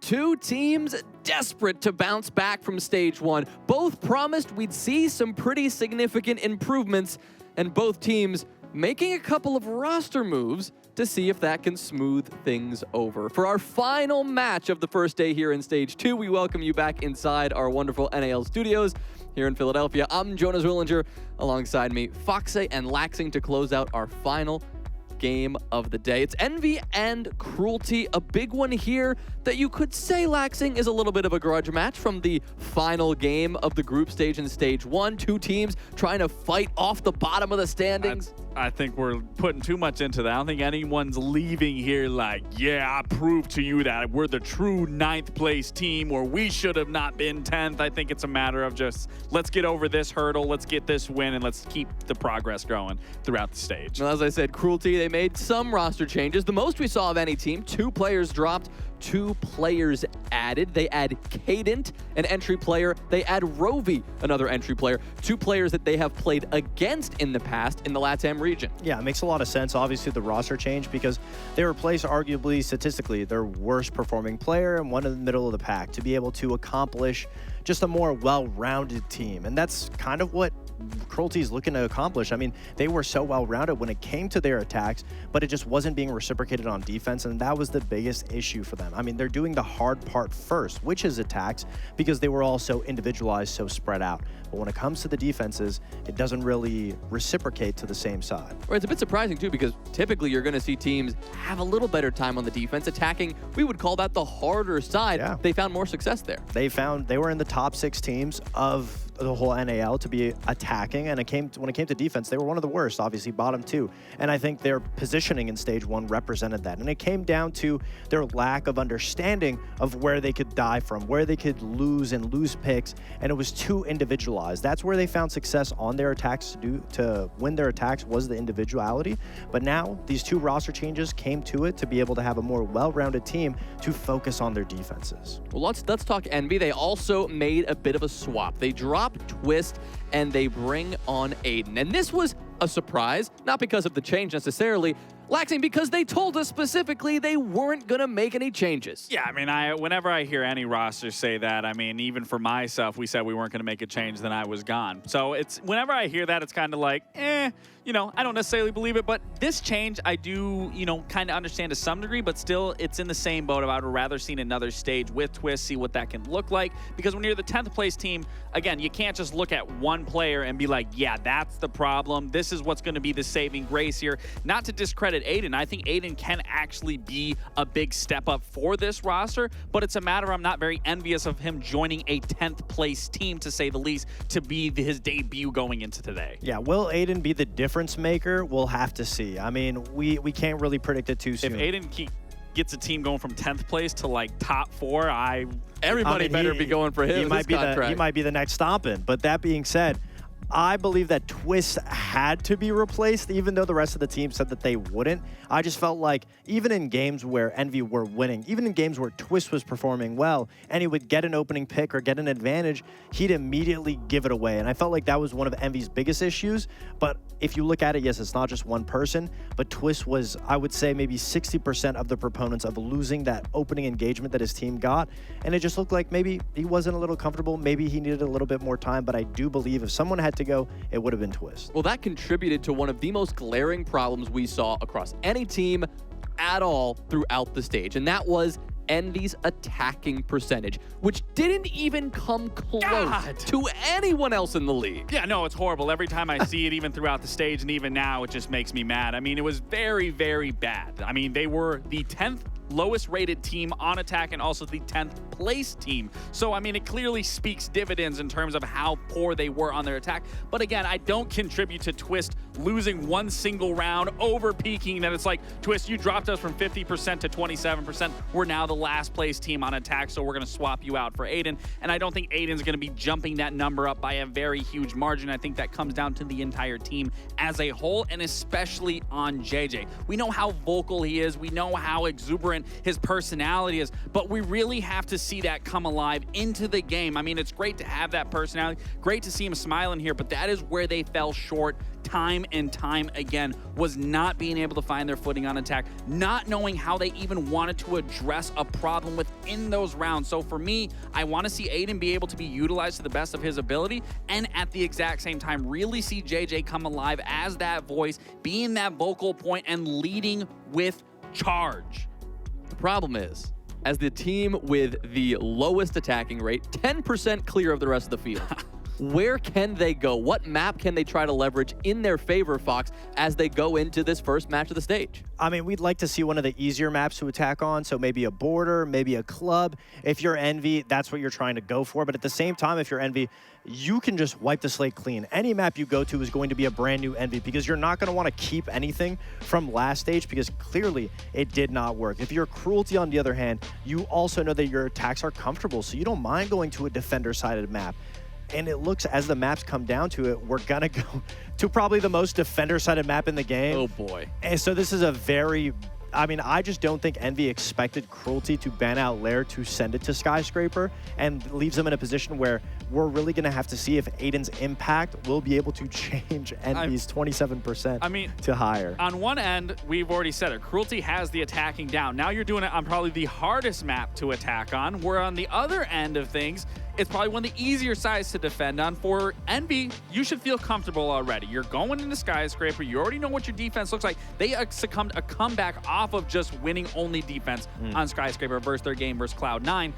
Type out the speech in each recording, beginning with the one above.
Two teams desperate to bounce back from stage one. Both promised we'd see some pretty significant improvements, and both teams making a couple of roster moves to see if that can smooth things over. For our final match of the first day here in stage two, we welcome you back inside our wonderful NAL studios here in Philadelphia. I'm Jonas Willinger, alongside me, Foxe and Laxing to close out our final game of the day. It's Envy and Cruelty, a big one here that you could say, Laxing, is a little bit of a grudge match from the final game of the group stage in stage one. Two teams trying to fight off the bottom of the standings. I think we're putting too much into that. I don't think anyone's leaving here like, yeah, I proved to you that we're the true 9th place team, or we should have not been 10th. I think it's a matter of just, let's get over this hurdle, let's get this win, and let's keep the progress going throughout the stage. Well, as I said, Cruelty, they made some roster changes. The most we saw of any team. 2 players dropped, 2 players added. They add Cadent, an entry player. They add Rovi, another entry player. 2 players that they have played against in the past in the LATAM region. Yeah, it makes a lot of sense, obviously, the roster change, because they replaced arguably, statistically, their worst performing player and one in the middle of the pack to be able to accomplish just a more well-rounded team. And that's kind of what Cruelty is looking to accomplish. I mean, they were so well-rounded when it came to their attacks, but it just wasn't being reciprocated on defense, and that was the biggest issue for them. I mean, they're doing the hard part first, which is attacks, because they were all so individualized, so spread out. But when it comes to the defenses, it doesn't really reciprocate to the same side. Or it's a bit surprising, too, because typically you're going to see teams have a little better time on the defense. Attacking, we would call that the harder side. Yeah. They found more success there. They were in the top 6 teams of the whole NAL to be attacking, and when it came to defense, they were one of the worst, obviously bottom 2. And I think their positioning in stage 1 represented that. And it came down to their lack of understanding of where they could die from, where they could lose picks, and it was too individualized. That's where they found success on their attacks to win their attacks, was the individuality. But now these 2 roster changes came to it to be able to have a more well-rounded team to focus on their defenses. Well, let's talk Envy. They also made a bit of a swap. They dropped Twist and they bring on Aiden. And this was a surprise, not because of the change necessarily, Laxing, because they told us specifically they weren't going to make any changes. Yeah, I mean, whenever I hear any roster say that, I mean, even for myself, we said we weren't going to make a change, then I was gone. So whenever I hear that, it's kind of like, you know, I don't necessarily believe it, but this change I do, you know, kind of understand to some degree, but still it's in the same boat of I would rather see another stage with Twist, see what that can look like, because when you're the 10th place team, again, you can't just look at one player and be like, yeah, that's the problem. This is what's going to be the saving grace here. Not to discredit Aiden. I think Aiden can actually be a big step up for this roster, but it's a matter I'm not very envious of him joining a 10th place team, to say the least, to be his debut going into today. Yeah, will Aiden be the difference maker? We'll have to see. I mean, we can't really predict it too soon. If Aiden gets a team going from 10th place to like top 4, everybody better be going for him. He might be the next stomping. But that being said, I believe that Twist had to be replaced, even though the rest of the team said that they wouldn't. I just felt like even in games where Envy were winning, even in games where Twist was performing well, and he would get an opening pick or get an advantage, he'd immediately give it away. And I felt like that was one of Envy's biggest issues. But if you look at it, yes, it's not just one person, but Twist was, I would say, maybe 60% of the proponents of losing that opening engagement that his team got. And it just looked like maybe he wasn't a little comfortable. Maybe he needed a little bit more time. But I do believe if someone had to go, it would have been Twist. Well, that contributed to one of the most glaring problems we saw across any team at all throughout the stage, and that was Envy's attacking percentage, which didn't even come close to anyone else in the league. Yeah, no, it's horrible. Every time I see it, even throughout the stage, and even now, it just makes me mad. I mean, it was very, very bad. I mean, they were the 10th lowest rated team on attack and also the 10th place team. So, I mean, it clearly speaks dividends in terms of how poor they were on their attack. But again, I don't contribute to Twist losing one single round, over peaking, that it's like, Twist, you dropped us from 50% to 27%. We're now the last place team on attack, so we're going to swap you out for Aiden. And I don't think Aiden's going to be jumping that number up by a very huge margin. I think that comes down to the entire team as a whole, and especially on JJ. We know how vocal he is. We know how exuberant his personality is, but we really have to see that come alive into the game. I mean, it's great to have that personality, great to see him smiling here, but that is where they fell short time and time again was not being able to find their footing on attack, not knowing how they even wanted to address a problem within those rounds. So for me, I want to see Aiden be able to be utilized to the best of his ability, and at the exact same time, really see JJ come alive as that voice, being that vocal point and leading with charge. The problem is, as the team with the lowest attacking rate, 10% clear of the rest of the field, where can they go? What map can they try to leverage in their favor, Fox, as they go into this first match of the stage? I mean, we'd like to see one of the easier maps to attack on, so maybe a border, maybe a club. If you're Envy, that's what you're trying to go for. But at the same time, if you're Envy, you can just wipe the slate clean. Any map you go to is going to be a brand new Envy because you're not going to want to keep anything from last stage because clearly it did not work. If you're Cruelty, on the other hand, you also know that your attacks are comfortable, so you don't mind going to a defender-sided map. And it looks, as the maps come down to it, we're going to go to probably the most defender-sided map in the game. Oh, boy. And so this is a very... I mean, I just don't think Envy expected Cruelty to ban out Lair to send it to Skyscraper, and leaves them in a position where we're really going to have to see if Aiden's impact will be able to change Envy's 27% to higher. On one end, we've already said it. Cruelty has the attacking down. Now you're doing it on probably the hardest map to attack on, where on the other end of things, it's probably one of the easier sides to defend on. For Envy, you should feel comfortable already. You're going into Skyscraper. You already know what your defense looks like. They succumbed a comeback off of just winning only defense on Skyscraper versus their game versus Cloud9.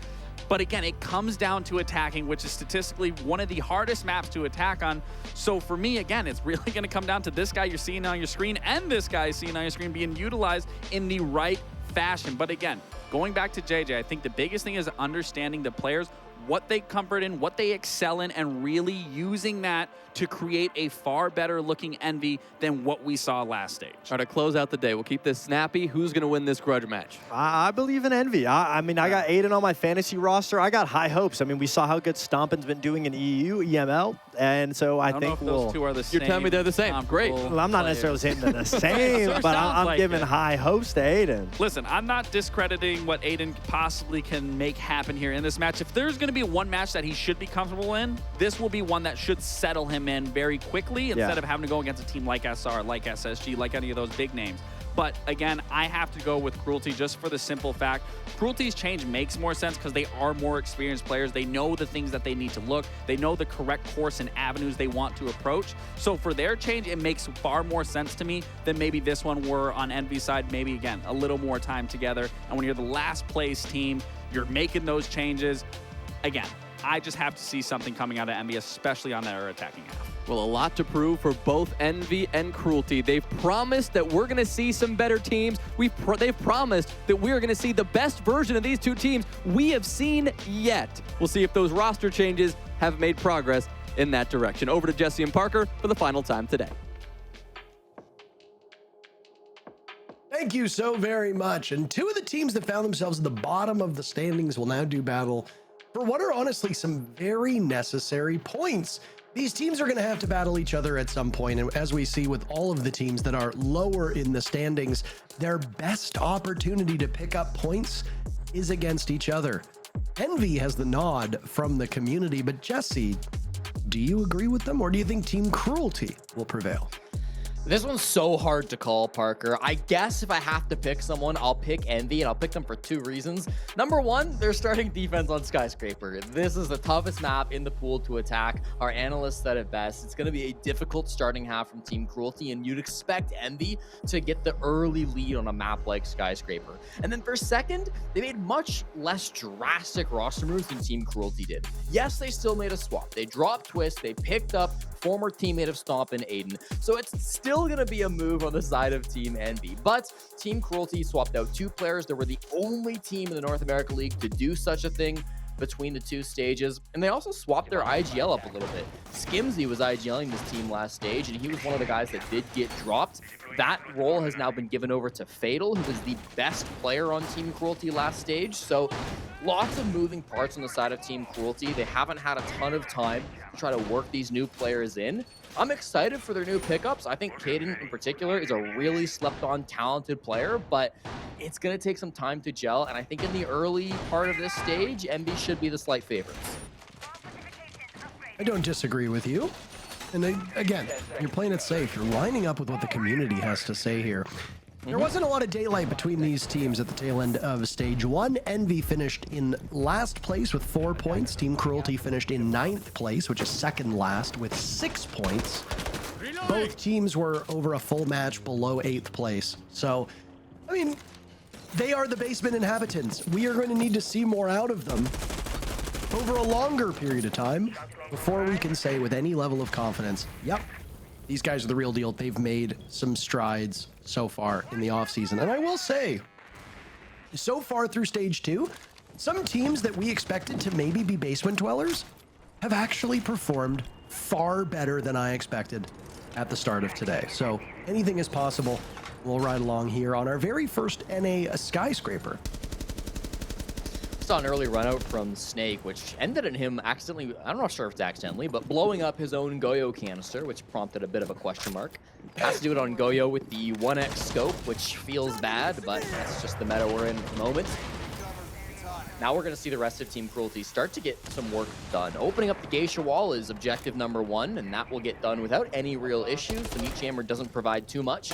But again, it comes down to attacking, which is statistically one of the hardest maps to attack on. So for me, again, it's really going to come down to this guy you're seeing on your screen and this guy seeing on your screen being utilized in the right fashion. But again, going back to JJ, I think the biggest thing is understanding the players, what they comfort in, what they excel in, and really using that to create a far better looking Envy than what we saw last stage. All right, to close out the day, we'll keep this snappy. Who's going to win this grudge match? I believe in Envy. I mean, I got Aiden on my fantasy roster. I got high hopes. I mean, we saw how good Stompin's been doing in EU, EML, and so I think those two are the same. You're telling me they're the same. Great. Well, I'm not necessarily saying they're the same, but I'm giving high hopes to Aiden. Listen, I'm not discrediting what Aiden possibly can make happen here in this match. If there's going to be one match that he should be comfortable in, this will be one that should settle him in very quickly instead of having to go against a team like SR, like SSG, like any of those big names. But again, I have to go with Cruelty just for the simple fact Cruelty's change makes more sense because they are more experienced players. They know the things that they need to look. They know the correct course and avenues they want to approach. So for their change, it makes far more sense to me than maybe this one were on Envy's side. Maybe, again, a little more time together. And when you're the last place team, you're making those changes. Again, I just have to see something coming out of Envy, especially on their attacking half. Well, a lot to prove for both Envy and Cruelty. They've promised that we're going to see some better teams. They've promised that we're going to see the best version of these two teams we have seen yet. We'll see if those roster changes have made progress in that direction. Over to Jesse and Parker for the final time today. Thank you so very much. And two of the teams that found themselves at the bottom of the standings will now do battle for what are honestly some very necessary points. These teams are going to have to battle each other at some point, and as we see with all of the teams that are lower in the standings, their best opportunity to pick up points is against each other. Envy has the nod from the community, but Jesse, do you agree with them, or do you think Team Cruelty will prevail? This one's so hard to call, Parker. I guess if I have to pick someone, I'll pick Envy, and I'll pick them for two reasons. Number one, they're starting defense on Skyscraper. This is the toughest map in the pool to attack. Our analysts said it best. It's going to be a difficult starting half from Team Cruelty, and you'd expect Envy to get the early lead on a map like Skyscraper. And then for second, they made much less drastic roster moves than Team Cruelty did. Yes, they still made a swap. They dropped Twist. They picked up former teammate of Stomp and Aiden. So it's still going to be a move on the side of Team Envy. But Team Cruelty swapped out two players. They were the only team in the North America League to do such a thing between the two stages. And they also swapped their IGL up a little bit. Skimzy was IGLing this team last stage, and he was one of the guys that did get dropped. That role has now been given over to Fatal, who was the best player on Team Cruelty last stage. So lots of moving parts on the side of Team Cruelty. They haven't had a ton of time to try to work these new players in. I'm excited for their new pickups. I think Caden in particular is a really slept-on, talented player, but it's going to take some time to gel. And I think in the early part of this stage, Envy should be the slight favorites. I don't disagree with you. And again, you're playing it safe. You're lining up with what the community has to say here. There wasn't a lot of daylight between these teams at the tail end of stage 1. Envy finished in last place with 4 points. Team Cruelty finished in 9th place, which is second last, with 6 points. Both teams were over a full match below 8th place. So, I mean, they are the basement inhabitants. We are going to need to see more out of them over a longer period of time before we can say with any level of confidence, yep, these guys are the real deal. They've made some strides so far in the offseason. And I will say, so far through stage 2, some teams that we expected to maybe be basement dwellers have actually performed far better than I expected at the start of today. So anything is possible. We'll ride along here on our very first NA Skyscraper. Saw an early run out from Snake, which ended in him accidentally, I'm not sure if it's accidentally, but blowing up his own Goyo canister, which prompted a bit of a question mark. Has to do it on Goyo with the 1x scope, which feels bad, but that's just the meta we're in at the moment. Now we're going to see the rest of Team Cruelty start to get some work done. Opening up the Geisha wall is objective number 1, and that will get done without any real issues. The Meat Jammer doesn't provide too much.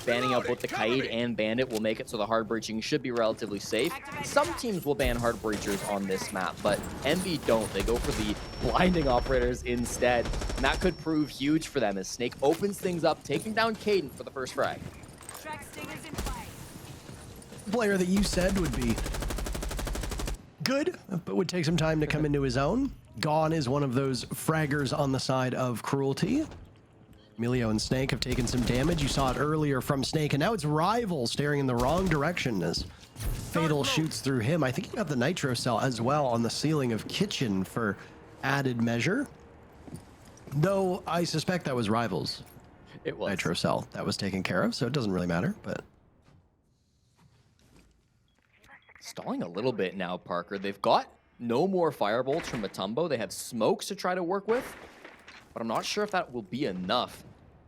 Banning up both the Kaid and Bandit will make it so the hard breaching should be relatively safe. Some teams will ban hard breachers on this map, but Envy don't. They go for the blinding operators instead, and that could prove huge for them as Snake opens things up, taking down Caden for the first frag. Player that you said would be good, but would take some time to come into his own. Gone is one of those fraggers on the side of Cruelty. Emilio and Snake have taken some damage. You saw it earlier from Snake, and now it's Rival staring in the wrong direction as Fatal shoots through him. I think he got the Nitro Cell as well on the ceiling of Kitchen for added measure. Though I suspect that was Rival's Nitro Cell that was taken care of, so it doesn't really matter, but... Stalling a little bit now, Parker. They've got no more Firebolts from Matumbo. They have smokes to try to work with, but I'm not sure if that will be enough.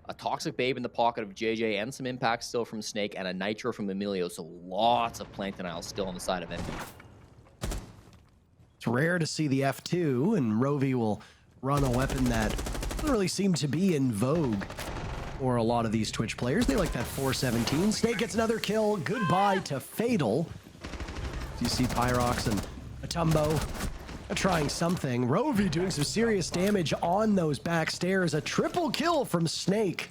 A Toxic Babe in the pocket of JJ and some impact still from Snake and a Nitro from Emilio, so lots of plant denial still on the side of Envy. It's rare to see the F2, and Rovi will run a weapon that doesn't really seem to be in vogue for a lot of these Twitch players. They like that 417. Snake gets another kill. Goodbye to Fatal. You see Pyrox and Matumbo trying something. Rovi doing some serious damage on those back stairs. A triple kill from Snake.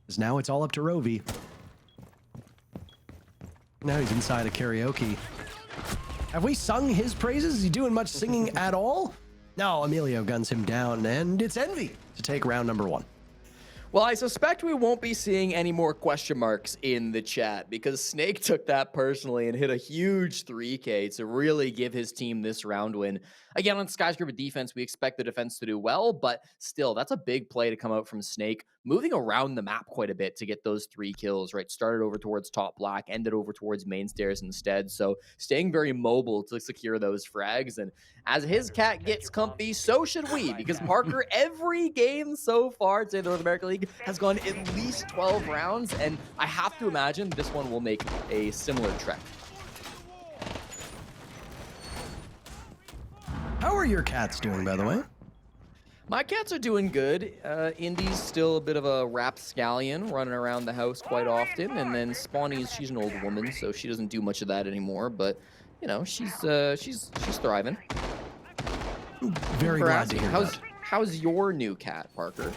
As now it's all up to Rovi. Now he's inside a karaoke. Have we sung his praises? Is he doing much singing at all? No, Emilio guns him down, and it's Envy to take round number 1. Well, I suspect we won't be seeing any more question marks in the chat because Snake took that personally and hit a huge 3K to really give his team this round win. Again, on Skyscraper defense, we expect the defense to do well, but still, that's a big play to come out from Snake, moving around the map quite a bit to get those 3 kills, right? Started over towards top black, ended over towards main stairs instead, so staying very mobile to secure those frags, and as his cat gets comfy, so should we, because Parker, every game so far to the North American League has gone at least 12 rounds, and I have to imagine this one will make a similar trek. How are your cats doing, by the way? My cats are doing good. Indy's still a bit of a rapscallion, running around the house quite often, and then Spawny's, she's an old woman, so she doesn't do much of that anymore. But you know, she's thriving. Very glad to hear that. How's your new cat, Parker?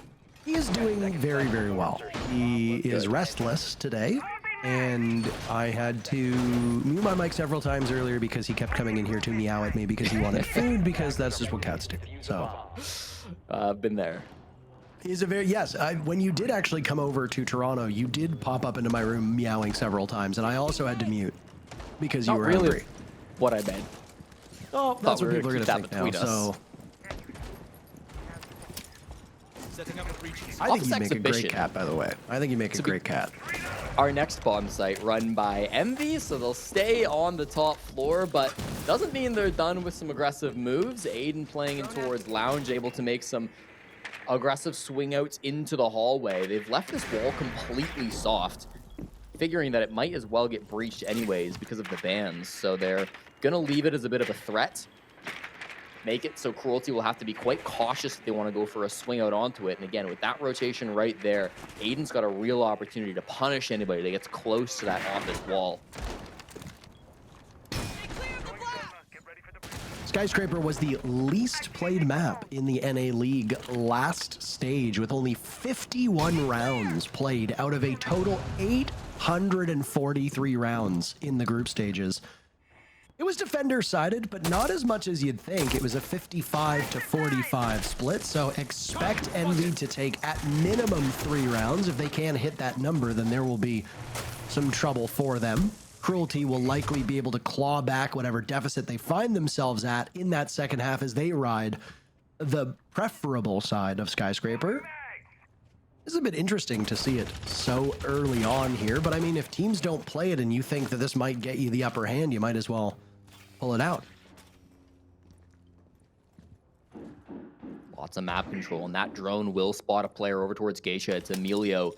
He is doing very, very well. He is restless today, and I had to mute my mic several times earlier because he kept coming in here to meow at me because he wanted food, because that's just what cats do. So, I've been there. He's a very, yes, when you did actually come over to Toronto, you did pop up into my room meowing several times, and I also had to mute because you were really hungry. What I meant. Oh, that's what people are going to think now, so... I think you make a great cat, by the way. I think you make a great cat. Our next bomb site run by Envy, so they'll stay on the top floor, but doesn't mean they're done with some aggressive moves. Aiden playing in towards Lounge, able to make some aggressive swing outs into the hallway. They've left this wall completely soft, figuring that it might as well get breached anyways because of the bans, so they're gonna leave it as a bit of a threat. make it so Cruelty will have to be quite cautious if they want to go for a swing out onto it. And again, with that rotation right there, Aiden's got a real opportunity to punish anybody that gets close to that office wall. Skyscraper was the least played map in the NA League last stage, with only 51 rounds played out of a total 843 rounds in the group stages. It was defender-sided, but not as much as you'd think. It was a 55-45 split, so expect Envy to take at minimum 3 rounds. If they can hit that number, then there will be some trouble for them. Cruelty will likely be able to claw back whatever deficit they find themselves at in that second half as they ride the preferable side of Skyscraper. It's a bit interesting to see it so early on here, but I mean, if teams don't play it and you think that this might get you the upper hand, you might as well pull it out. Lots of map control, and that drone will spot a player over towards Geisha. It's Emilio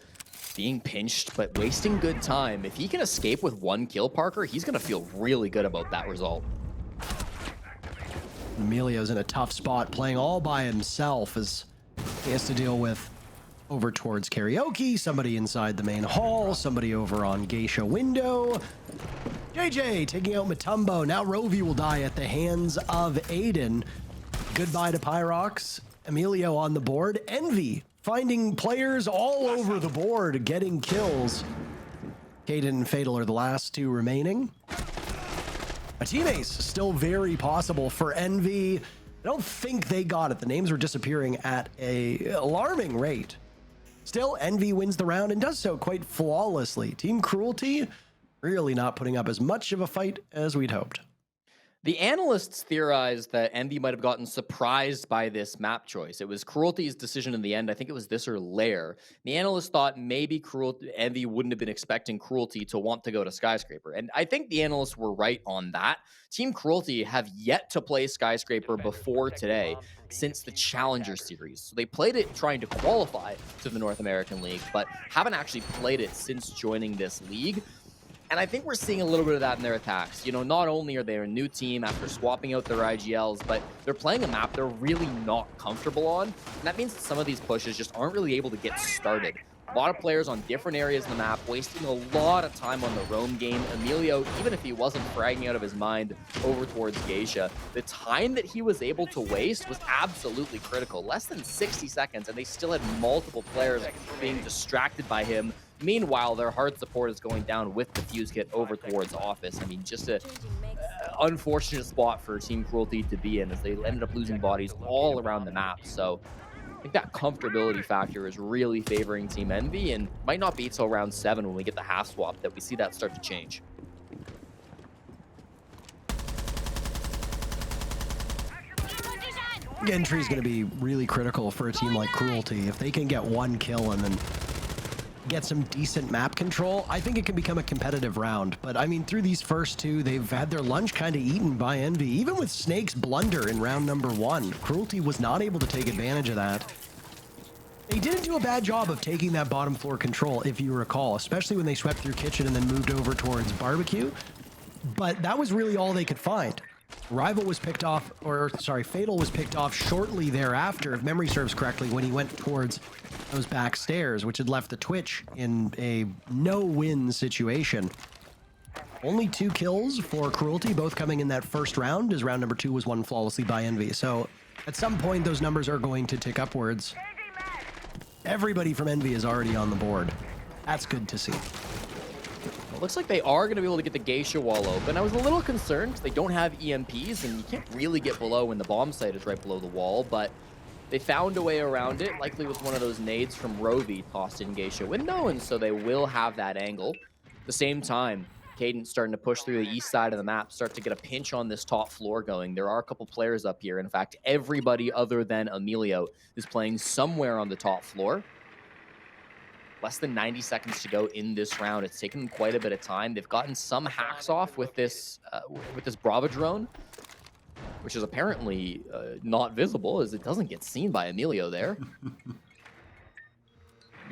being pinched, but wasting good time. If he can escape with 1 kill, Parker, he's going to feel really good about that result. Emilio's in a tough spot, playing all by himself as he has to deal with over towards Karaoke, somebody inside the main hall, somebody over on Geisha window. JJ taking out Matumbo. Now Rovi will die at the hands of Aiden. Goodbye to Pyrox. Emilio on the board. Envy finding players all over the board, getting kills. Kaden and Fatal are the last 2 remaining. A team ace still very possible for Envy. I don't think they got it. The names were disappearing at an alarming rate. Still, Envy wins the round and does so quite flawlessly. Team Cruelty really not putting up as much of a fight as we'd hoped. The analysts theorized that Envy might have gotten surprised by this map choice. It was Cruelty's decision in the end. I think it was this or Lair. The analysts thought maybe Envy wouldn't have been expecting Cruelty to want to go to Skyscraper. And I think the analysts were right on that. Team Cruelty have yet to play Skyscraper before today since the Challenger Series. So they played it trying to qualify to the North American League, but haven't actually played it since joining this league. And I think we're seeing a little bit of that in their attacks. You know, not only are they a new team after swapping out their IGLs, but they're playing a map they're really not comfortable on. And that means that some of these pushes just aren't really able to get started. A lot of players on different areas of the map, wasting a lot of time on the roam game. Emilio, even if he wasn't fragging out of his mind over towards Geisha, the time that he was able to waste was absolutely critical. Less than 60 seconds, and they still had multiple players being distracted by him. Meanwhile, their hard support is going down with the fuse kit over towards Office. I mean, just an unfortunate spot for Team Cruelty to be in, as they ended up losing bodies all around the map. So I think that comfortability factor is really favoring Team Envy, and might not be till round 7 when we get the half swap that we see that start to change. Entry is going to be really critical for a team like Cruelty. If they can get 1 kill and then get some decent map control, I think it can become a competitive round. But I mean, through these first 2, they've had their lunch kind of eaten by Envy. Even with Snake's blunder in round number 1, Cruelty was not able to take advantage of that. They didn't do a bad job of taking that bottom floor control, if you recall, especially when they swept through Kitchen and then moved over towards Barbecue. But that was really all they could find. Rival was picked off, or sorry, Fatal was picked off shortly thereafter, if memory serves correctly, when he went towards those back stairs, which had left the Twitch in a no-win situation. Only 2 kills for Cruelty, both coming in that first round, as round number 2 was won flawlessly by Envy. So at some point, those numbers are going to tick upwards. Everybody from Envy is already on the board. That's good to see. It looks like they are going to be able to get the Geisha wall open. I was a little concerned. They don't have EMPs, and you can't really get below when the bomb site is right below the wall, but they found a way around it, likely with one of those nades from Rovi tossed in Geisha window, and so they will have that angle. At the same time, Cadence starting to push through the east side of the map, start to get a pinch on this top floor going. There are a couple players up here. In fact, everybody other than Emilio is playing somewhere on the top floor. Less than 90 seconds to go in this round. It's taken them quite a bit of time. They've gotten some hacks off with this Brava drone, which is apparently not visible, as it doesn't get seen by Emilio there.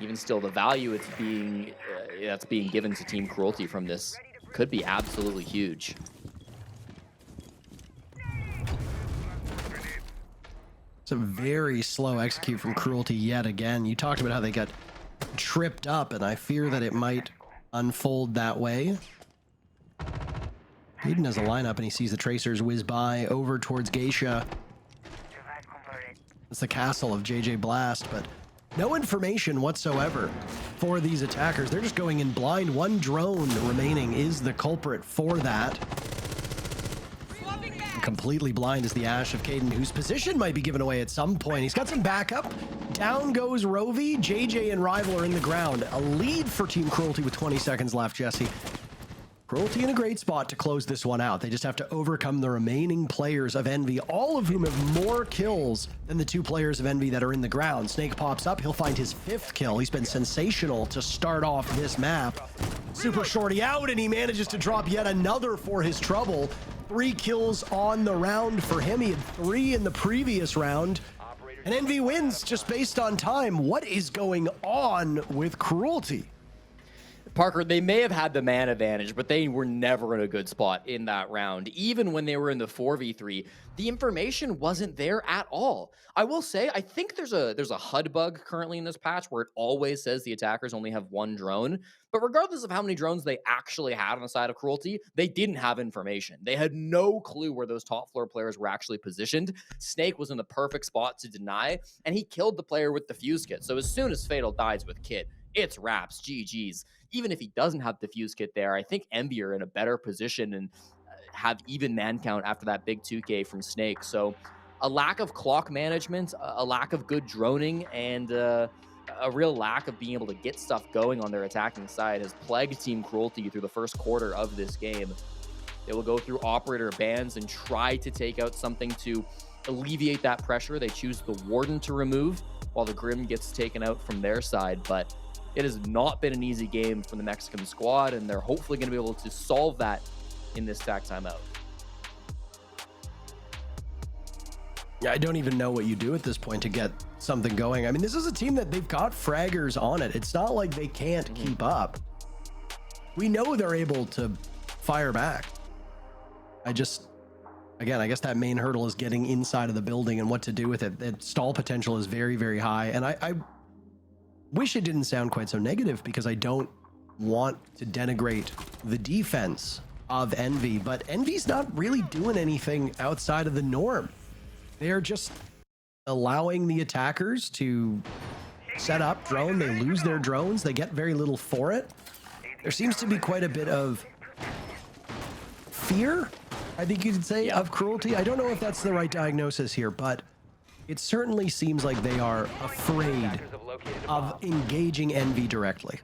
Even still, the value that's being given to Team Cruelty from this could be absolutely huge. It's a very slow execute from Cruelty yet again. You talked about how they got tripped up, and I fear that it might unfold that way. Hayden has a lineup, and he sees the Tracers whiz by over towards Geisha. It's the castle of JJ Blast, but no information whatsoever for these attackers. They're just going in blind. One drone remaining is the culprit for that. Completely blind is the Ash of Caden, whose position might be given away at some point. He's got some backup. Down goes Rovi. JJ and Rival are in the ground. A lead for Team Cruelty with 20 seconds left, Jesse. Cruelty in a great spot to close this one out. They just have to overcome the remaining players of Envy, all of whom have more kills than the 2 players of Envy that are in the ground. Snake pops up. He'll find his 5th kill. He's been sensational to start off this map. Super Shorty out, and he manages to drop yet another for his trouble. 3 kills on the round for him. He had 3 in the previous round. And Envy wins just based on time. What is going on with Cruelty? Parker, they may have had the man advantage, but they were never in a good spot in that round. Even when they were in the 4v3, the information wasn't there at all. I will say, I think there's a HUD bug currently in this patch where it always says the attackers only have 1 drone. But regardless of how many drones they actually had on the side of Cruelty, they didn't have information. They had no clue where those top floor players were actually positioned. Snake was in the perfect spot to deny, and he killed the player with the fuse kit. So as soon as Fatal dies with kit, it's wraps, GG's. Even if he doesn't have the fuse kit there, I think Envy are in a better position and have even man count after that big 2K from Snake. So a lack of clock management, a lack of good droning, and a real lack of being able to get stuff going on their attacking side has plagued Team Cruelty through the first quarter of this game. They will go through operator bans and try to take out something to alleviate that pressure. They choose the Warden to remove while the Grim gets taken out from their side, but it has not been an easy game for the Mexican squad, and they're hopefully going to be able to solve that in this TAC timeout. Yeah, I don't even know what you do at this point to get something going. I mean, this is a team that they've got fraggers on it. It's not like they can't keep up. We know they're able to fire back. Again, I guess that main hurdle is getting inside of the building and what to do with it. The stall potential is very, very high, and I wish it didn't sound quite so negative because I don't want to denigrate the defense of Envy, but Envy's not really doing anything outside of the norm. They're just allowing the attackers to set up drone. They lose their drones. They get very little for it. There seems to be quite a bit of fear, I think you could say, of Cruelty. I don't know if that's the right diagnosis here, but it certainly seems like they are afraid of engaging Envy directly.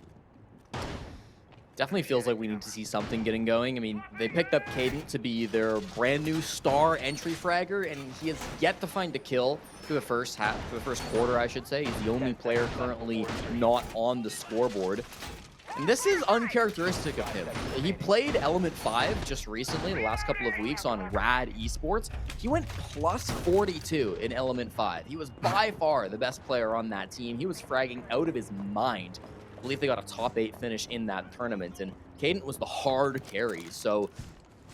Definitely feels like we need to see something getting going. I mean, they picked up Caden to be their brand new star entry fragger, and he has yet to find a kill through the first quarter, I should say. He's the only player currently not on the scoreboard. And this is uncharacteristic of him. He played Element 5 just recently, the last couple of weeks on Rad Esports. He went plus 42 in Element 5. He was by far the best player on that team. He was fragging out of his mind. I believe they got a top 8 finish in that tournament, and Caden was the hard carry. So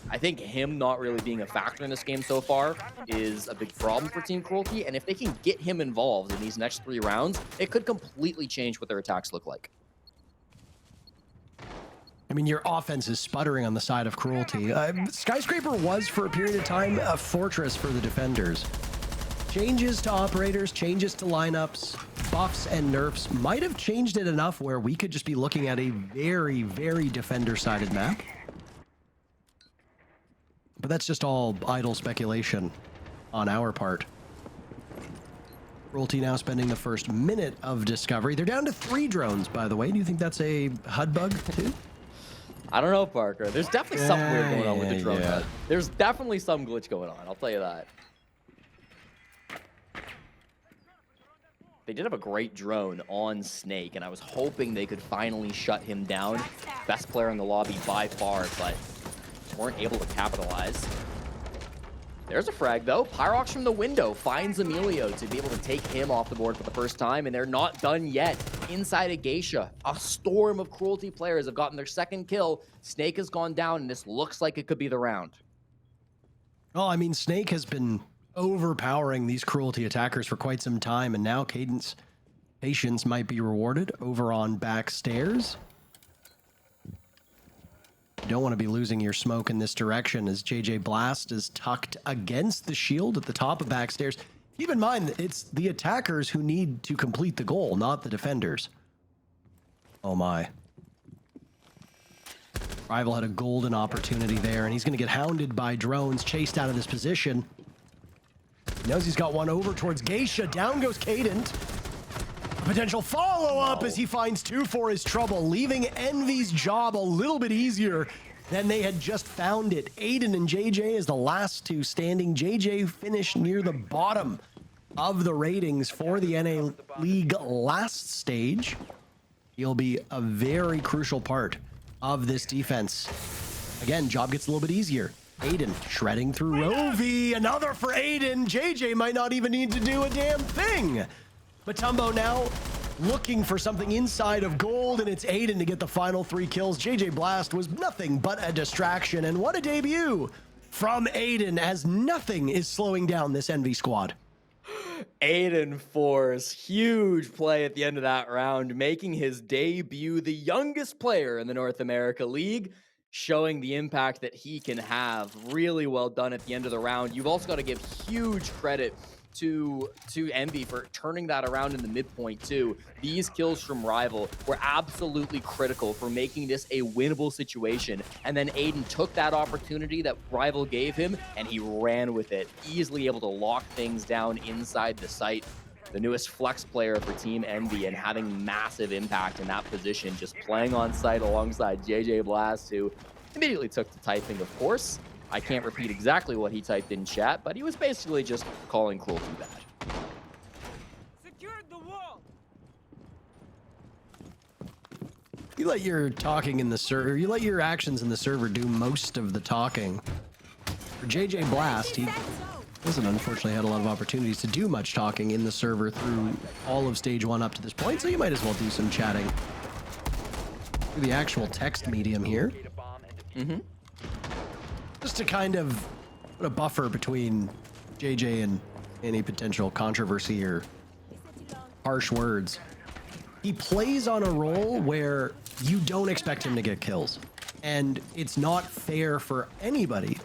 I think him not really being a factor in this game so far is a big problem for Team Cruelty, and if they can get him involved in these next 3 rounds, it could completely change what their attacks look like. I mean, your offense is sputtering on the side of Cruelty. Skyscraper was, for a period of time, a fortress for the defenders. Changes to operators, changes to lineups, buffs and nerfs might have changed it enough where we could just be looking at a very, very defender-sided map. But that's just all idle speculation on our part. Cruelty now spending the first minute of discovery. They're down to 3 drones, by the way. Do you think that's a HUD bug, too? I don't know, Parker. There's definitely something weird going on with the drone HUD. There's definitely some glitch going on, I'll tell you that. They did have a great drone on Snake, and I was hoping they could finally shut him down. Best player in the lobby by far, but weren't able to capitalize. There's a frag, though. Pyrox from the window finds Emilio to be able to take him off the board for the first time, and they're not done yet. Inside of Geisha, a storm of Cruelty players have gotten their second kill. Snake has gone down, and this looks like it could be the round. Well, I mean, Snake has been overpowering these Cruelty attackers for quite some time, and now Cadence patience might be rewarded over on backstairs. You don't want to be losing your smoke in this direction as JJ Blast is tucked against the shield at the top of backstairs. Keep in mind that it's the attackers who need to complete the goal, not the defenders. Oh my. Rival had a golden opportunity there, and he's going to get hounded by drones, chased out of this position. He knows he's got one over towards Geisha. Down goes Cadent. A potential follow-up as he finds 2 for his trouble, leaving Envy's job a little bit easier than they had just found it. Aiden and JJ as the last 2 standing. JJ finished near the bottom of the ratings for the NA League last stage. He'll be a very crucial part of this defense. Again, job gets a little bit easier. Aiden shredding through Rovi. Another for Aiden. JJ might not even need to do a damn thing. Matumbo now looking for something inside of gold, and it's Aiden to get the final 3 kills. JJ Blast was nothing but a distraction, and what a debut from Aiden, as nothing is slowing down this Envy squad. Aiden Force, huge play at the end of that round, making his debut, the youngest player in the North America League, showing the impact that he can have. Really well done at the end of the round. You've also got to give huge credit to Envy for turning that around in the midpoint too. These kills from Rival were absolutely critical for making this a winnable situation. And then Aiden took that opportunity that Rival gave him and he ran with it, easily able to lock things down inside the site. The newest flex player for Team Envy and having massive impact in that position, just playing on site alongside JJ Blast, who immediately took to typing, of course. I can't repeat exactly what he typed in chat, but he was basically just calling Cruelty bad. Secured the wall. You let your talking in the server, you let your actions in the server do most of the talking. For JJ Blast, he hasn't unfortunately had a lot of opportunities to do much talking in the server through all of stage 1 up to this point, so you might as well do some chatting through the actual text medium here. Just to kind of put a buffer between JJ and any potential controversy or harsh words. He plays on a role where you don't expect him to get kills. And it's not fair for anybody,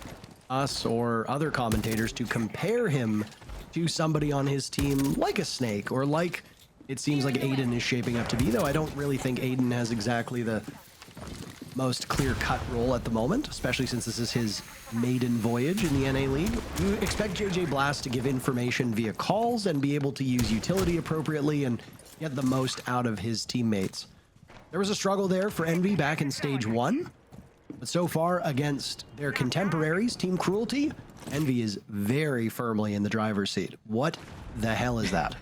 us or other commentators, to compare him to somebody on his team like a Snake or like it seems like Aiden is shaping up to be, though I don't really think Aiden has exactly the most clear-cut role at the moment, especially since this is his maiden voyage in the NA League. You expect JJ Blast to give information via calls and be able to use utility appropriately and get the most out of his teammates. There was a struggle there for Envy back in stage 1, but so far against their contemporaries, Team Cruelty, Envy is very firmly in the driver's seat. What the hell is that?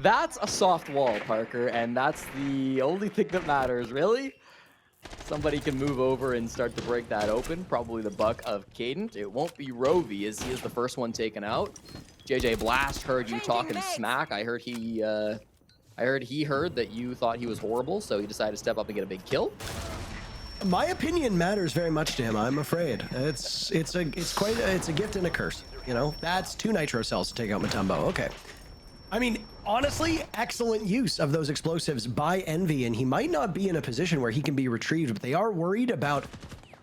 That's a soft wall, Parker, and that's the only thing that matters, really. Somebody can move over and start to break that open. Probably the buck of Cadent. It won't be Rovi, as he is the first one taken out. JJ Blast heard you talking smack. I heard he heard that you thought he was horrible, so he decided to step up and get a big kill. My opinion matters very much to him, I'm afraid. It's a gift and a curse, you know? That's 2 nitro cells to take out Matumbo. Okay. I mean, honestly, excellent use of those explosives by Envy, and he might not be in a position where he can be retrieved, but they are worried about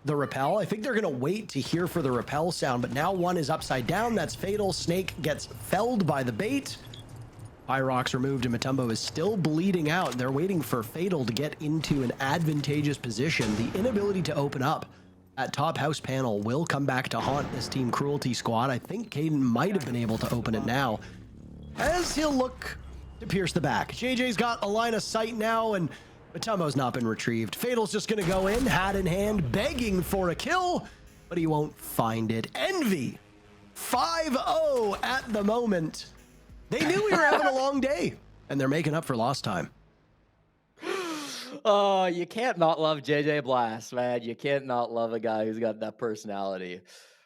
the rappel. I think they're going to wait to hear for the rappel sound, but now one is upside down. That's fatal. Snake gets felled by the bait. Pyrox removed, and Matumbo is still bleeding out. They're waiting for Fatal to get into an advantageous position. The inability to open up at top house panel will come back to haunt this Team Cruelty squad. I think Caden might have been able to open it now, as he'll look to pierce the back. JJ's got a line of sight now, and Matumbo's not been retrieved. Fatal's just gonna go in, hat in hand, begging for a kill, but he won't find it. Envy, 5-0 at the moment. They knew we were having a long day, and they're making up for lost time. Oh, you can't not love JJ Blast, man. You can't not love a guy who's got that personality.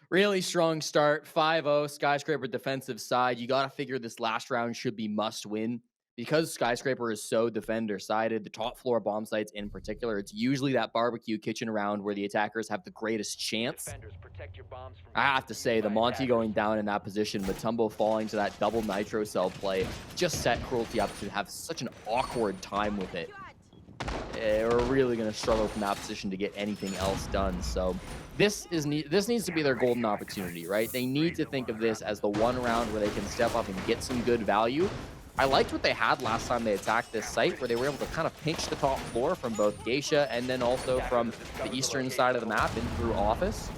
Really strong start, 5-0, Skyscraper defensive side. You got to figure this last round should be must win because Skyscraper is so defender-sided, the top floor bomb sites in particular, it's usually that barbecue kitchen round where the attackers have the greatest chance. I have to say, the Monty going down in that position, Matumbo falling to that double nitro cell play, just set Cruelty up to have such an awkward time with it. We're really going to struggle from that position to get anything else done. So this needs to be their golden opportunity, right? They need to think of this as the one round where they can step up and get some good value. I liked what they had last time they attacked this site, where they were able to kind of pinch the top floor from both Geisha and then also from the eastern side of the map in through Office.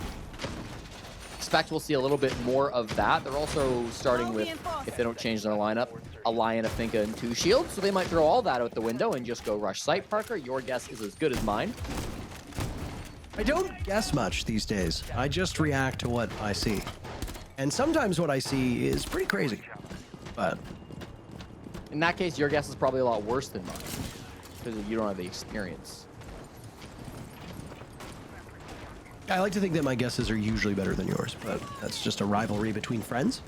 Expect we'll see a little bit more of that. They're also starting with, if they don't change their lineup, a Lion, a Finka, and 2 shields. So they might throw all that out the window and just go rush site. Parker, your guess is as good as mine. I don't guess much these days. I just react to what I see. And sometimes what I see is pretty crazy. But in that case, your guess is probably a lot worse than mine, because you don't have the experience. I like to think that my guesses are usually better than yours, but that's just a rivalry between friends.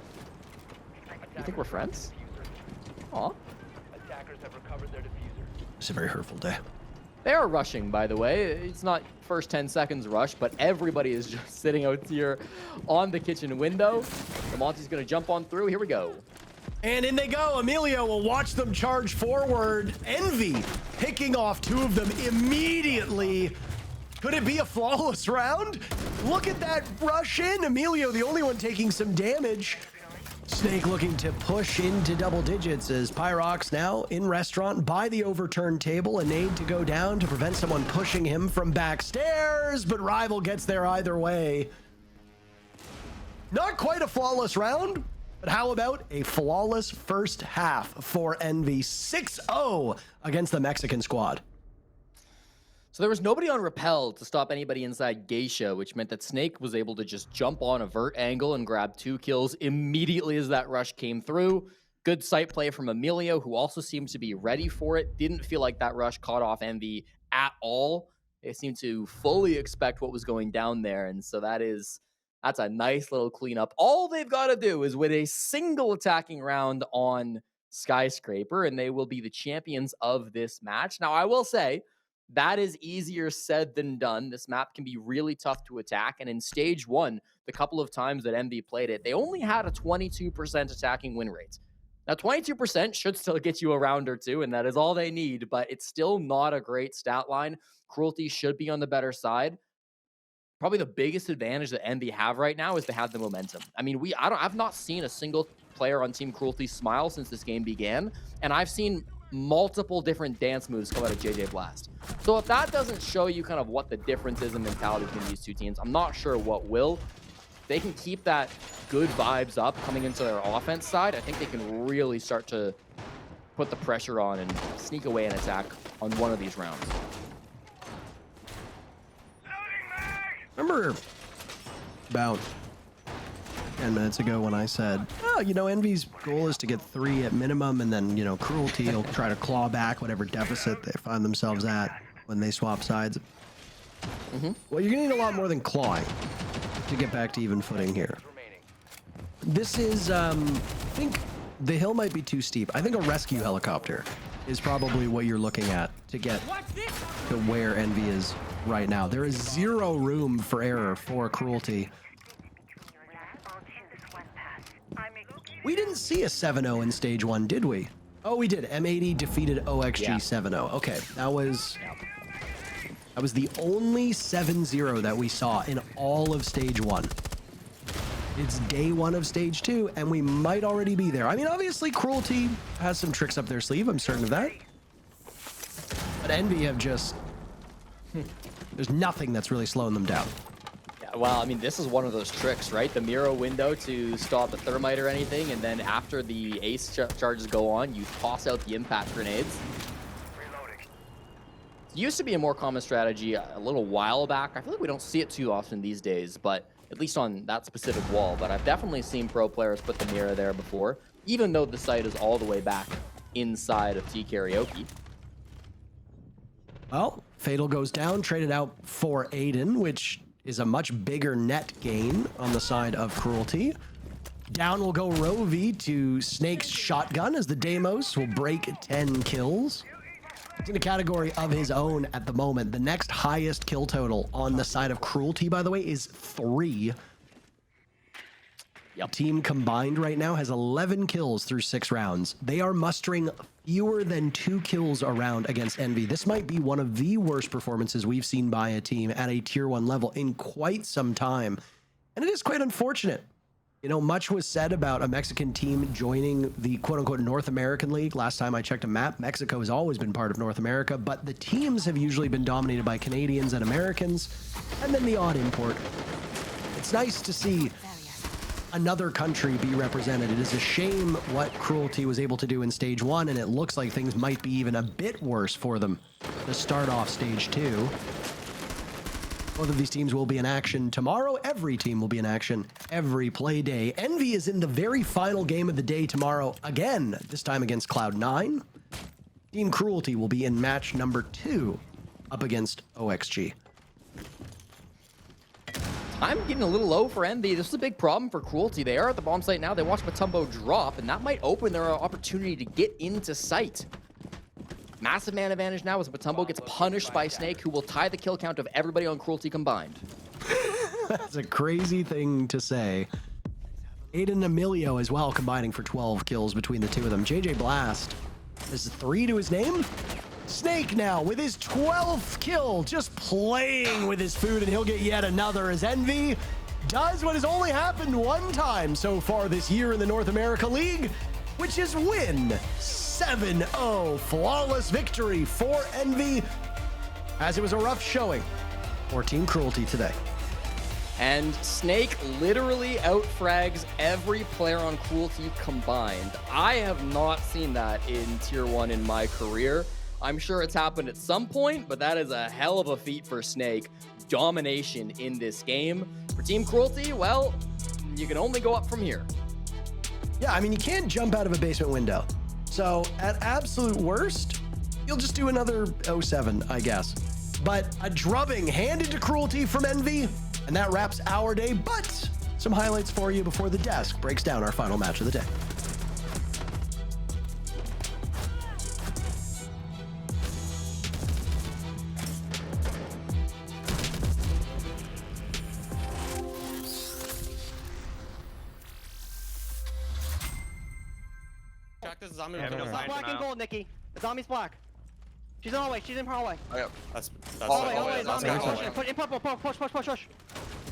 You think we're friends? Aw. It's a very hurtful day. They are rushing, by the way. It's not first 10 seconds rush, but everybody is just sitting out here on the kitchen window. The Monty's going to jump on through. Here we go. And in they go. Emilio will watch them charge forward. Envy picking off 2 of them immediately. Could it be a flawless round? Look at that rush in. Emilio, the only one taking some damage. Snake looking to push into double digits as Pyrox now in restaurant by the overturned table. A nade to go down to prevent someone pushing him from backstairs, but Rival gets there either way. Not quite a flawless round, but how about a flawless first half for Envy? 6-0 against the Mexican squad. So there was nobody on Repel to stop anybody inside Geisha, which meant that Snake was able to just jump on a vert angle and grab 2 kills immediately as that rush came through. Good sight play from Emilio, who also seemed to be ready for it. Didn't feel like that rush caught off Envy at all. They seemed to fully expect what was going down there, and so that's a nice little cleanup. All they've got to do is win a single attacking round on Skyscraper, and they will be the champions of this match. Now, I will say, that is easier said than done. This map can be really tough to attack, and in stage 1, the couple of times that MV played it, they only had a 22% attacking win rate. Now, 22% should still get you a round or 2, and that is all they need, but it's still not a great stat line. Cruelty should be on the better side. Probably the biggest advantage that MV have right now is to have the momentum. I mean, I've not seen a single player on Team Cruelty smile since this game began, and I've seen multiple different dance moves come out of JJ Blast. So if that doesn't show you kind of what the difference is in mentality between these 2 teams, I'm not sure what will. If they can keep that good vibes up coming into their offense side, I think they can really start to put the pressure on and sneak away an attack on one of these rounds. Remember about 10 minutes ago when I said, oh, you know, Envy's goal is to get 3 at minimum, and then, you know, Cruelty will try to claw back whatever deficit they find themselves at when they swap sides. Well, you're gonna need a lot more than clawing to get back to even footing here. This is, I think the hill might be too steep. I think a rescue helicopter is probably what you're looking at to get to where Envy is right now. There is 0 room for error for Cruelty. We didn't see a 7-0 in stage 1, did we? Oh, we did. M80 defeated OXG 7-0. Okay, that was the only 7-0 that we saw in all of stage 1. It's day 1 of stage 2, and we might already be there. I mean, obviously, Cruelty has some tricks up their sleeve. I'm certain of that. But Envy have just... there's nothing that's really slowing them down. Well, I mean, this is one of those tricks, right? The Miro window to stop a thermite or anything, and then after the ace charges go on, you toss out the impact grenades. It used to be a more common strategy a little while back. I feel like we don't see it too often these days, but at least on that specific wall. But I've definitely seen pro players put the Miro there before, even though the site is all the way back inside of T Karaoke. Well, Fatal goes down, traded out for Aiden, which is a much bigger net gain on the side of Cruelty. Down will go Rovi to Snake's shotgun as the Deimos will break 10 kills. It's in a category of his own at the moment. The next highest kill total on the side of Cruelty, by the way, is 3. Yep. Team combined right now has 11 kills through 6 rounds. They are mustering fewer than 2 kills a round against Envy. This might be one of the worst performances we've seen by a team at a tier 1 level in quite some time. And it is quite unfortunate. You know, much was said about a Mexican team joining the quote-unquote North American League. Last time I checked a map, Mexico has always been part of North America, but the teams have usually been dominated by Canadians and Americans, and then the odd import. It's nice to see another country be represented. It is a shame what Cruelty was able to do in Stage 1, and it looks like things might be even a bit worse for them to start off Stage 2. Both of these teams will be in action tomorrow. Every team will be in action every play day. Envy is in the very final game of the day tomorrow again, this time against Cloud9. Team Cruelty will be in match number 2 up against OXG. I'm getting a little low for Envy. This is a big problem for Cruelty. They are at the bomb site now. They watch Matumbo drop, and that might open their opportunity to get into sight. Massive man advantage now as Matumbo gets punished by Snake, who will tie the kill count of everybody on Cruelty combined. That's a crazy thing to say. Aiden and Emilio as well combining for 12 kills between the two of them. JJ Blast has 3 to his name. Snake now with his 12th kill, just playing with his food, and he'll get yet another as Envy does what has only happened one time so far this year in the North America League, which is win 7-0. Flawless victory for Envy, as it was a rough showing for Team Cruelty today. And Snake literally outfrags every player on Cruelty combined. I have not seen that in Tier 1 in my career. I'm sure it's happened at some point, but that is a hell of a feat for Snake. Domination in this game. For Team Cruelty, well, you can only go up from here. Yeah, I mean, you can't jump out of a basement window. So at absolute worst, you'll just do another 07, I guess. But a drubbing handed to Cruelty from Envy, and that wraps our day. But some highlights for you before the desk breaks down our final match of the day. Black and gold, Nikki. The zombie's black. She's in hallway. She's in hallway. Oh, yeah. That's Hallway, that's zombie. hallway. Push in purple, push.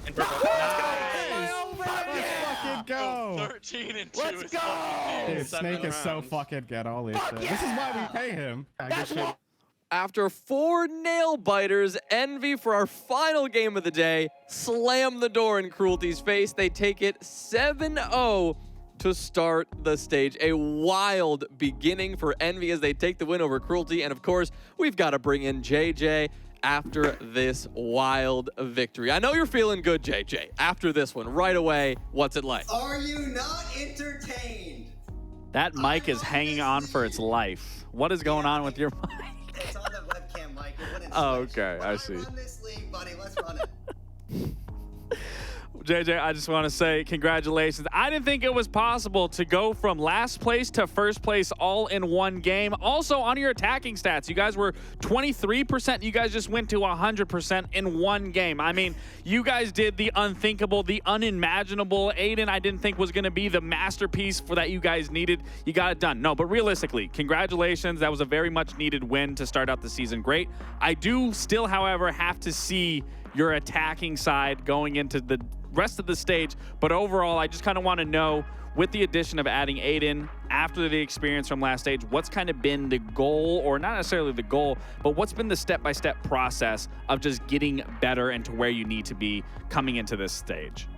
In purple. Let's fucking go! 13 and 2. Let's go! Dude, Snake is so fucking good. Holy shit. This is why we pay him. After 4 nail biters, Envy for our final game of the day slam the door in Cruelty's face. They take it 7-0 to start the stage. A wild beginning for Envy as they take the win over Cruelty. And of course, we've got to bring in JJ after this wild victory. I know you're feeling good, JJ. After this one, right away, what's it like? Are you not entertained? That mic is hanging on for its life. What is going on with your mic? It's on the webcam mic. It wouldn't Oh, switch. okay, I see. Run this league, buddy. Let's run it. JJ, I just want to say congratulations. I didn't think it was possible to go from last place to first place all in one game. Also, on your attacking stats, you guys were 23%. You guys just went to 100% in one game. I mean, you guys did the unthinkable, the unimaginable. Aiden, I didn't think was going to be the masterpiece for that you guys needed. You got it done. No, but realistically, congratulations. That was a very much needed win to start out the season. Great. I do still, however, have to see your attacking side going into the rest of the stage, but overall, I just kind of want to know, with the addition of adding Aiden after the experience from last stage, what's kind of been the goal, or not necessarily the goal, but what's been the step-by-step process of just getting better and to where you need to be coming into this stage?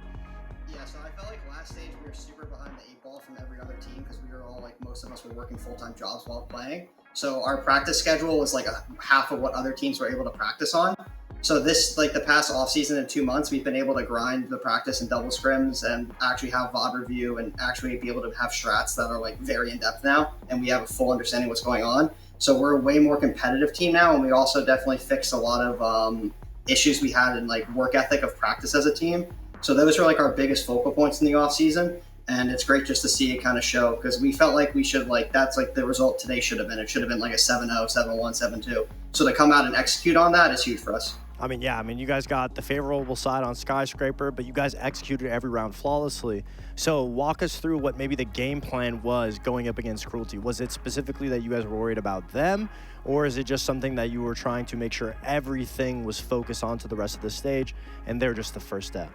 Yeah, so I felt like last stage we were super behind the 8 ball from every other team because we were all like, most of us were working full-time jobs while playing. So our practice schedule was like half of what other teams were able to practice on. So this, like the past off season in 2 months, we've been able to grind the practice and double scrims and actually have VOD review and actually be able to have strats that are like very in depth now. And we have a full understanding of what's going on. So we're a way more competitive team now. And we also definitely fixed a lot of issues we had in like work ethic of practice as a team. So those are like our biggest focal points in the off season. And it's great just to see it kind of show, because we felt like we should, like, that's like the result today should have been. It should have been like a 7-0, 7-1, 7-2. So to come out and execute on that is huge for us. I mean, yeah, you guys got the favorable side on Skyscraper, but you guys executed every round flawlessly. So walk us through what maybe the game plan was going up against Cruelty. Was it specifically that you guys were worried about them, or is it just something that you were trying to make sure everything was focused onto the rest of the stage and they're just the first step?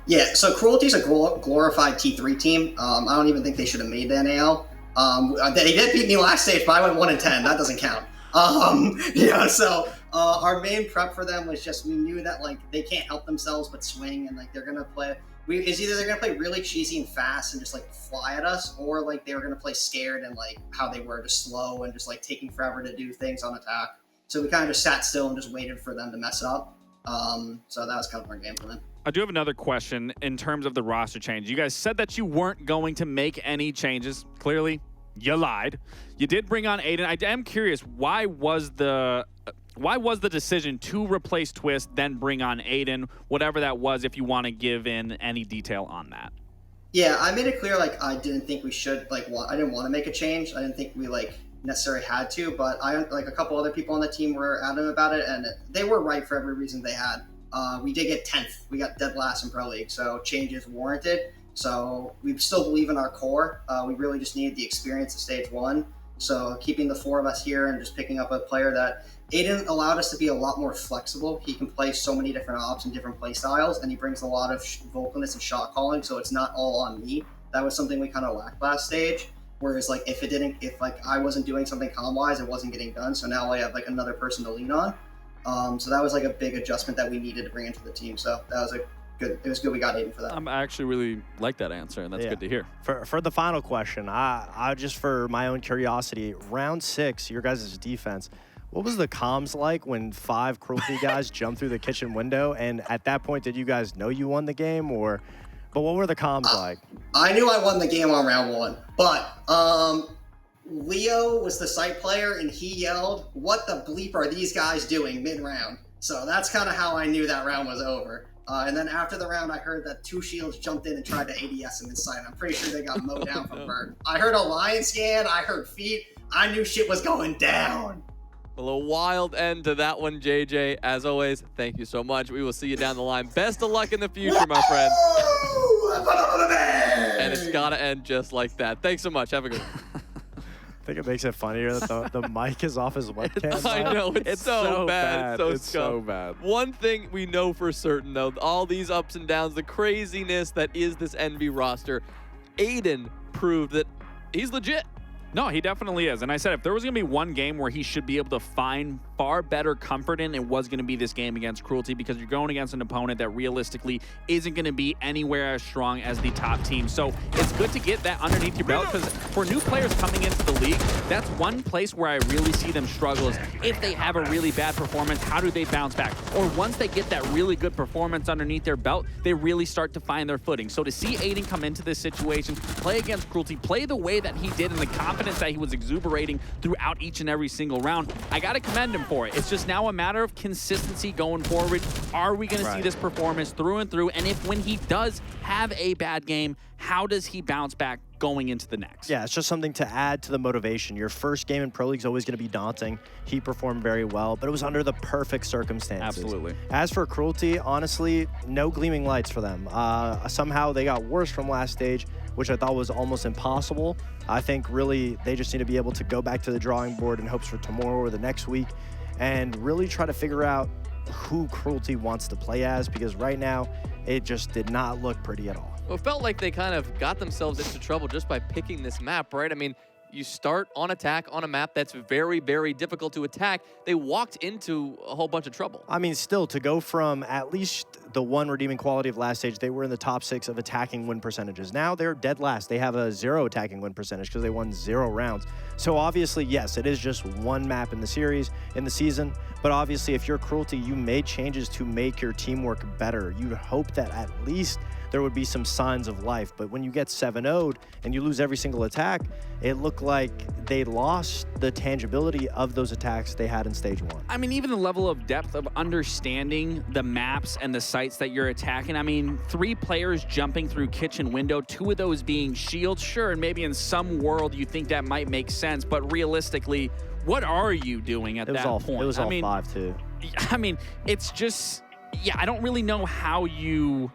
Yeah, so Cruelty's a glorified T3 team. I don't even think they should have made the NAL. They did beat me last stage, but I went 1-10. That doesn't count. So our main prep for them was just, we knew that like they can't help themselves but swing, and like they're gonna play. It's either they're gonna play really cheesy and fast and just like fly at us, or like they were gonna play scared and like how they were, just slow and just like taking forever to do things on attack. So we kind of just sat still and just waited for them to mess it up. So that was kind of our game plan. I do have another question in terms of the roster change. You guys said that you weren't going to make any changes. Clearly, you lied. You did bring on Aiden. I am curious, why was the decision to replace Twist, then bring on Aiden, whatever that was, if you want to give in any detail on that? Yeah, I made it clear, like, I didn't think we should, like, I didn't want to make a change. I didn't think we, like, necessarily had to, but like a couple other people on the team were adamant about it, and they were right for every reason they had. We did get 10th. We got dead last in Pro League, so change is warranted. So we still believe in our core. We really just needed the experience of stage 1. So keeping the 4 of us here and just picking up a player that Aiden allowed us to be a lot more flexible. He can play so many different ops and different play styles, and he brings a lot of vocalness and shot calling, so it's not all on me. That was something we kind of lacked last stage. Whereas like if I wasn't doing something comm-wise, it wasn't getting done. So now I have like another person to lean on. So that was like a big adjustment that we needed to bring into the team. So that was it was good we got Aiden for that. I actually really like that answer, and that's good to hear. For the final question, I just, for my own curiosity, round 6, your guys' defense, what was the comms like when 5 Cruelty guys jumped through the kitchen window? And at that point, did you guys know you won the game, or? But what were the comms like? I knew I won the game on round 1, but Leo was the site player, and he yelled, "What the bleep are these guys doing mid-round?" So that's kind of how I knew that round was over. And then after the round, I heard that 2 shields jumped in and tried to ADS him inside. I'm pretty sure they got mowed down from Bird. I heard a lion scan. I heard feet. I knew shit was going down. Well, a wild end to that one, JJ. As always, thank you so much. We will see you down the line. Best of luck in the future, my friend. And it's got to end just like that. Thanks so much. Have a good one. I think it makes it funnier that the mic is off his webcam. I know, it's so bad. It's so bad. One thing we know for certain, though, all these ups and downs, the craziness that is this NV roster, Aiden proved that he's legit. No, he definitely is. And I said, if there was going to be one game where he should be able to find far better comfort in, it was going to be this game against Cruelty, because you're going against an opponent that realistically isn't going to be anywhere as strong as the top team. So it's good to get that underneath your belt, because for new players coming into the league, that's one place where I really see them struggle is if they have a really bad performance, how do they bounce back? Or once they get that really good performance underneath their belt, they really start to find their footing. So to see Aiden come into this situation, play against Cruelty, play the way that he did, and the confidence that he was exuberating throughout each and every single round, I got to commend him for it. It's just now a matter of consistency going forward. Are we going to see this performance through and through? And if when he does have a bad game, how does he bounce back going into the next? Yeah, it's just something to add to the motivation. Your first game in Pro League is always going to be daunting. He performed very well, but it was under the perfect circumstances. Absolutely. As for Cruelty, honestly, no gleaming lights for them. Somehow they got worse from last stage, which I thought was almost impossible. I think really they just need to be able to go back to the drawing board in hopes for tomorrow or the next week and really try to figure out who Cruelty wants to play as, because right now it just did not look pretty at all. Well, it felt like they kind of got themselves into trouble just by picking this map, right? I mean, you start on attack on a map that's very, very difficult to attack. They walked into a whole bunch of trouble. I mean, still, to go from at least the one redeeming quality of last stage, they were in the top 6 of attacking win percentages. Now they're dead last. They have a 0 attacking win percentage because they won 0 rounds. So obviously, yes, it is just one map in the series, in the season. But obviously, if you're Cruelty, you made changes to make your teamwork better. You'd hope that at least there would be some signs of life. But when you get 7-0'd and you lose every single attack, it looked like they lost the tangibility of those attacks they had in stage 1. I mean, even the level of depth of understanding the maps and the sites that you're attacking. I mean, 3 players jumping through kitchen window, 2 of those being shields. Sure, and maybe in some world you think that might make sense, but realistically, what are you doing at that point? It was all 5 too. I mean, it's just, yeah, I don't really know how you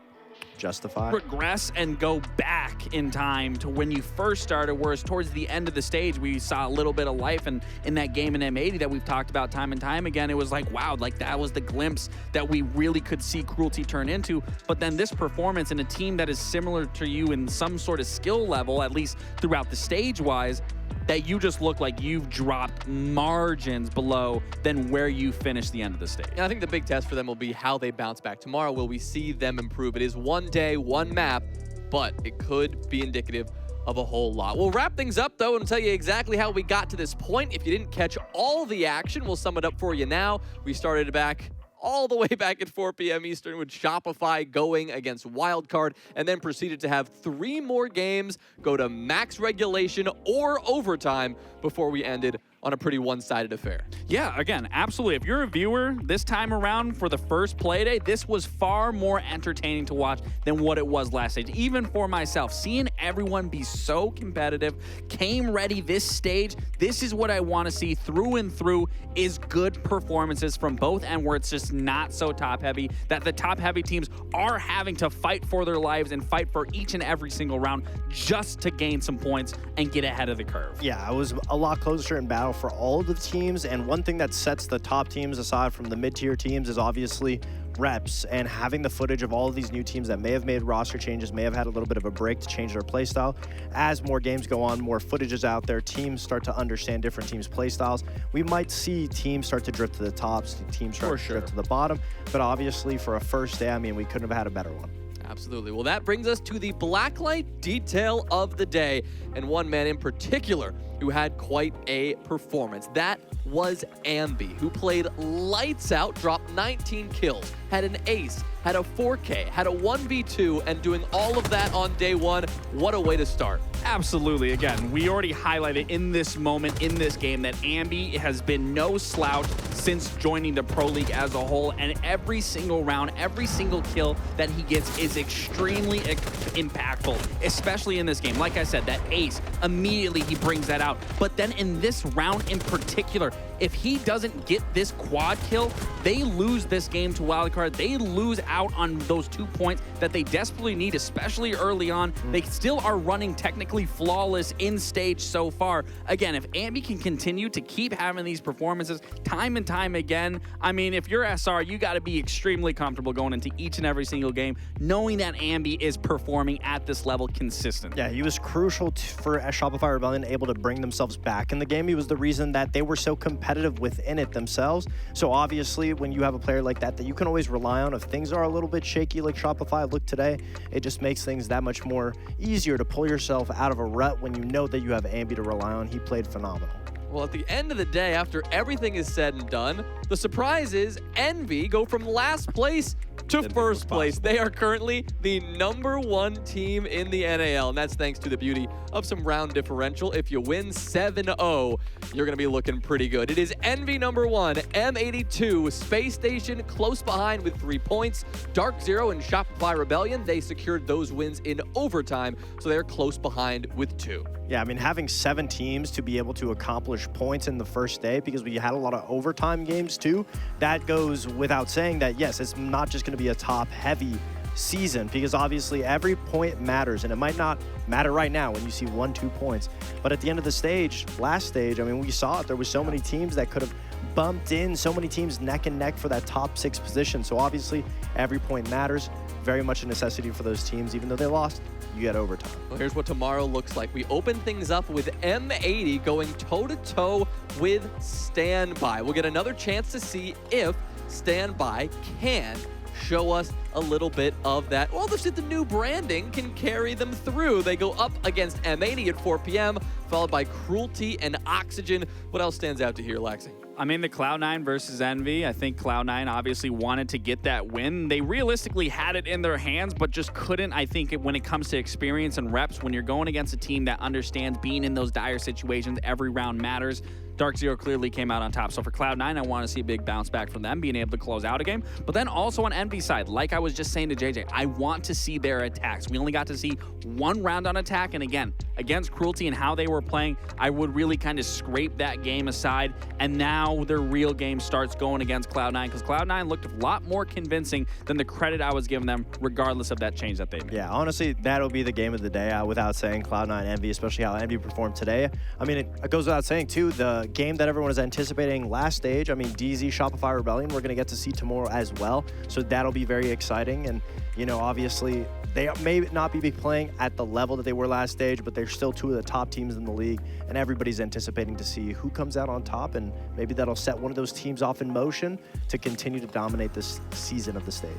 justify progress and go back in time to when you first started, whereas towards the end of the stage we saw a little bit of life, and in that game in M80 that we've talked about time and time again, it was like, wow, like that was the glimpse that we really could see Cruelty turn into. But then this performance in a team that is similar to you in some sort of skill level, at least throughout the stage wise, that you just look like you've dropped margins below than where you finished the end of the stage. And I think the big test for them will be how they bounce back tomorrow. Will we see them improve? It is one day, one map, but it could be indicative of a whole lot. We'll wrap things up, though, and tell you exactly how we got to this point. If you didn't catch all the action, we'll sum it up for you now. We started back all the way back at 4 p.m. Eastern with Shopify going against Wildcard, and then proceeded to have 3 more games go to max regulation or overtime before we ended on a pretty one-sided affair. Yeah, again, absolutely. If you're a viewer this time around for the first play day, this was far more entertaining to watch than what it was last stage. Even for myself, seeing everyone be so competitive, came ready this stage, this is what I want to see through and through, is good performances from both end where it's just not so top-heavy, that the top-heavy teams are having to fight for their lives and fight for each and every single round just to gain some points and get ahead of the curve. Yeah, it was a lot closer in battle for all of the teams, and one thing that sets the top teams aside from the mid-tier teams is obviously reps, and having the footage of all of these new teams that may have made roster changes, may have had a little bit of a break to change their playstyle. As more games go on, more footage is out there, teams start to understand different teams' playstyles. We might see teams start to drift to the tops, teams start to drift to the bottom, but obviously for a first day, I mean, we couldn't have had a better one. Absolutely. Well, that brings us to the blacklight detail of the day, and one man in particular who had quite a performance. That was Ambi, who played lights out, dropped 19 kills, had an ace, had a 4K, had a 1v2, and doing all of that on day 1. What a way to start. Absolutely. Again, we already highlighted in this moment, in this game, that Ambi has been no slouch since joining the Pro League as a whole, and every single round, every single kill that he gets is extremely impactful, especially in this game. Like I said, that ace, immediately he brings that out. But then in this round in particular, if he doesn't get this quad kill, they lose this game to Wildcard. They lose out on those 2 points that they desperately need, especially early on. They still are running technically flawless in stage so far. Again, if Ambi can continue to keep having these performances time and time again, I mean, if you're SR, you got to be extremely comfortable going into each and every single game, knowing that Ambi is performing at this level consistently. Yeah, he was crucial for Shopify Rebellion able to bring themselves back in the game. He was the reason that they were so competitive within it themselves. So obviously, when you have a player like that you can always rely on, if things are a little bit shaky like Shopify looked today, it just makes things that much more easier to pull yourself out of a rut when you know that you have Ambi to rely on. He played phenomenal. Well, at the end of the day, after everything is said and done, the surprise is Envy go from last place to first place. They are currently the #1 team in the NAL, and that's thanks to the beauty of some round differential. If you win 7-0, you're going to be looking pretty good. It is Envy #1, M82, Space Station close behind with 3 points. Dark Zero and Shopify Rebellion, they secured those wins in overtime, so they're close behind with 2. Yeah, I mean, having 7 teams to be able to accomplish points in the first day, because we had a lot of overtime games too, that goes without saying that, yes, it's not just going to be a top-heavy season, because obviously every point matters, and it might not matter right now when you see 1-2 points, but at the end of the stage, last stage, I mean, we saw it. There was so many teams that could have bumped in, so many teams neck and neck for that top 6 position, so obviously every point matters. Very much a necessity for those teams. Even though they lost, you get overtime. Well, here's what tomorrow looks like. We open things up with M80 going toe-to-toe with Standby. We'll get another chance to see if Standby can show us a little bit of that. Well, the new branding can carry them through. They go up against M80 at 4 p.m., followed by Cruelty and Oxygen. What else stands out to here, Laxi? I mean, the Cloud9 versus Envy, I think Cloud9 obviously wanted to get that win. They realistically had it in their hands, but just couldn't. I think when it comes to experience and reps, when you're going against a team that understands being in those dire situations, every round matters. Dark Zero clearly came out on top. So for Cloud9, I want to see a big bounce back from them, being able to close out a game. But then also on Envy's side, like I was just saying to JJ, I want to see their attacks. We only got to see one round on attack. And again, against Cruelty and how they were playing, I would really kind of scrape that game aside. And now their real game starts going against Cloud9, because Cloud9 looked a lot more convincing than the credit I was giving them, regardless of that change that they made. Yeah, honestly, that'll be the game of the day without saying Cloud9 Envy, especially how Envy performed today. I mean, it goes without saying, too, the game that everyone is anticipating last stage, I mean, DZ, Shopify Rebellion, we're going to get to see tomorrow as well. So that'll be very exciting. And, you know, obviously, they may not be playing at the level that they were last stage, but they're still two of the top teams in the league. And everybody's anticipating to see who comes out on top. And maybe that'll set one of those teams off in motion to continue to dominate this season of the stage.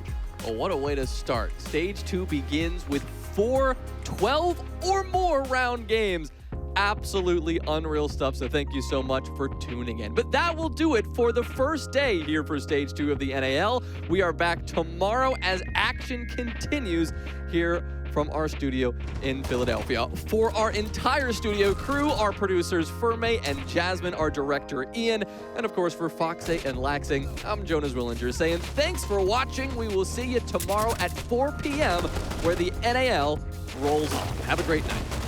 Well, what a way to start. Stage 2 begins with 4 12 or more round games. Absolutely unreal stuff, so thank you so much for tuning in. But that will do it for the first day here for Stage 2 of the NAL. We are back tomorrow as action continues here from our studio in Philadelphia. For our entire studio crew, our producers Ferme and Jasmine, our director Ian, and of course for Foxay and Laxing, I'm Jonas Willinger saying thanks for watching. We will see you tomorrow at 4 p.m. where the NAL rolls on. Have a great night.